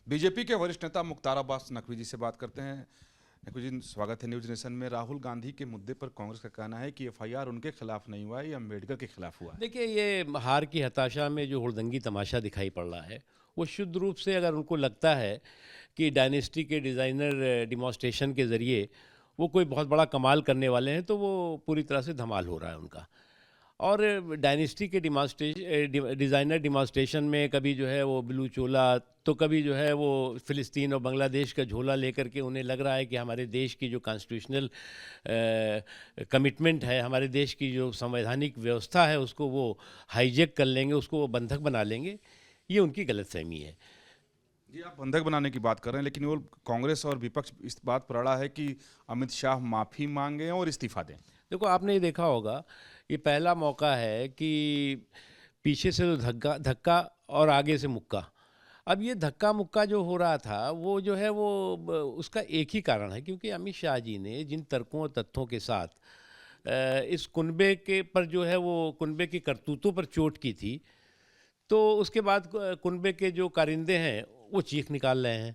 BJP के वरिष्ठ नेता मुख्तार अब्बास नकवी जी से बात करते हैं। नकवी जी, स्वागत है न्यूज नेशन में। राहुल गांधी के मुद्दे पर कांग्रेस का कहना है कि एफआईआर उनके खिलाफ नहीं हुआ है, ये अम्बेडकर के खिलाफ हुआ है। देखिए, ये हार की हताशा में जो हुड़दंगी तमाशा दिखाई पड़ रहा है, वो शुद्ध रूप से अगर उनको लगता है कि डायनेस्टी के डिज़ाइनर डिमॉन्स्ट्रेशन के ज़रिए वो कोई बहुत बड़ा कमाल करने वाले हैं, तो वो पूरी तरह से धमाल हो रहा है उनका। और डायनेस्टी के डिज़ाइनर डिमॉन्स्ट्रेशन में कभी जो है वो ब्लू चोला, तो कभी जो है वो फ़िलिस्तीन और बांग्लादेश का झोला लेकर के उन्हें लग रहा है कि हमारे देश की जो कॉन्स्टिट्यूशनल कमिटमेंट है, हमारे देश की जो संवैधानिक व्यवस्था है, उसको वो हाईजैक कर लेंगे, उसको वो बंधक बना लेंगे। ये उनकी गलतफहमी है। जी, आप बंधक बनाने की बात कर रहे हैं, लेकिन वो कांग्रेस और विपक्ष इस बात पर अड़ा है कि अमित शाह माफ़ी मांगें और इस्तीफा दें। देखो, आपने ये देखा होगा, ये पहला मौका है कि पीछे से तो धक्का धक्का और आगे से मुक्का। अब ये धक्का मुक्का जो हो रहा था, वो जो है वो उसका एक ही कारण है, क्योंकि अमित शाह जी ने जिन तर्कों और तथ्यों के साथ इस कुनबे के पर जो है वो कुनबे की करतूतों पर चोट की थी, तो उसके बाद कुनबे के जो कारिंदे हैं वो चीख निकाल रहे हैं,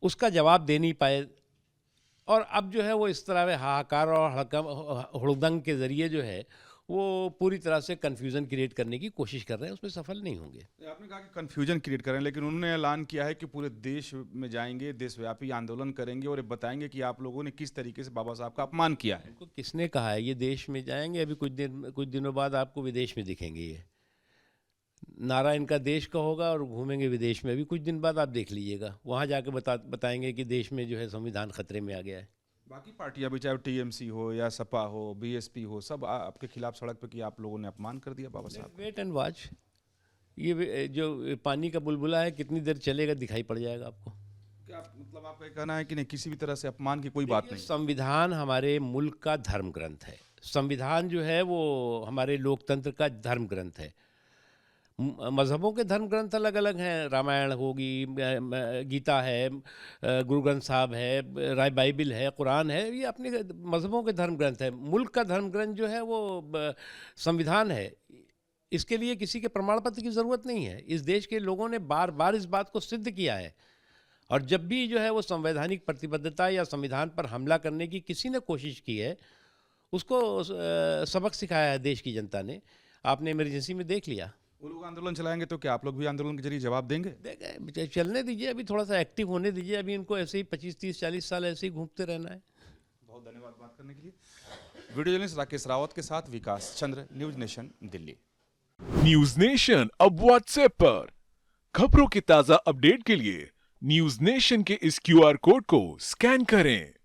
उसका जवाब दे नहीं पाए। और अब जो है वो इस तरह से हाहाकार और हुड़दंग के ज़रिए जो है वो पूरी तरह से कन्फ्यूज़न क्रिएट करने की कोशिश कर रहे हैं, उसमें सफल नहीं होंगे। आपने कहा कि कन्फ्यूजन क्रिएट करें, लेकिन उन्होंने ऐलान किया है कि पूरे देश में जाएंगे, देशव्यापी आंदोलन करेंगे और ये बताएंगे कि आप लोगों ने किस तरीके से बाबा साहब का अपमान किया है। उनको किसने कहा है ये देश में जाएंगे? अभी कुछ दिनों बाद आपको विदेश में दिखेंगे। ये नारा इनका देश का होगा और घूमेंगे विदेश में। अभी कुछ दिन बाद आप देख लीजिएगा, वहाँ जाके बताएंगे कि देश में जो है संविधान खतरे में आ गया है। बाकी पार्टियां भी, चाहे टीएमसी हो या सपा हो, बीएसपी हो, सब आपके खिलाफ सड़क पे कि आप लोगों ने अपमान कर दिया बाबा साहब का। Wait and watch. जो पानी का बुलबुला है, कितनी देर चलेगा दिखाई पड़ जाएगा आपको। क्या मतलब आपका ये कहना है कि नहीं, किसी भी तरह से अपमान की कोई बात नहीं? संविधान हमारे मुल्क का धर्म ग्रंथ है। संविधान जो है वो हमारे लोकतंत्र का धर्म ग्रंथ है। मज़हबों के धर्म ग्रंथ अलग अलग हैं, रामायण होगी, गीता है, गुरु ग्रंथ साहब है, राय बाइबिल है, कुरान है, ये अपने मज़हबों के धर्म ग्रंथ है। मुल्क का धर्म ग्रंथ जो है वो संविधान है। इसके लिए किसी के प्रमाण पत्र की ज़रूरत नहीं है। इस देश के लोगों ने बार बार इस बात को सिद्ध किया है। और जब भी जो है वो संवैधानिक प्रतिबद्धता या संविधान पर हमला करने की किसी ने कोशिश की है, उसको सबक सिखाया है देश की जनता ने। आपने इमरजेंसी में देख लिया। वो लोग आंदोलन चलाएंगे तो क्या आप लोग भी आंदोलन के जरिए जवाब देंगे? देखें, चलने दीजिए, अभी थोड़ा सा एक्टिव होने दीजिए। अभी इनको ऐसे ही 25, 30, 40 साल ऐसे ही घूमते रहना है। बहुत धन्यवाद बात करने के लिए। वीडियो जर्नलिस्ट राकेश रावत के साथ Vikas Chandra, news nation, Delhi. News nation अब व्हाट्सएप पर खबरों के ताजा अपडेट के लिए न्यूज नेशन के इस क्यूआर कोड को स्कैन करें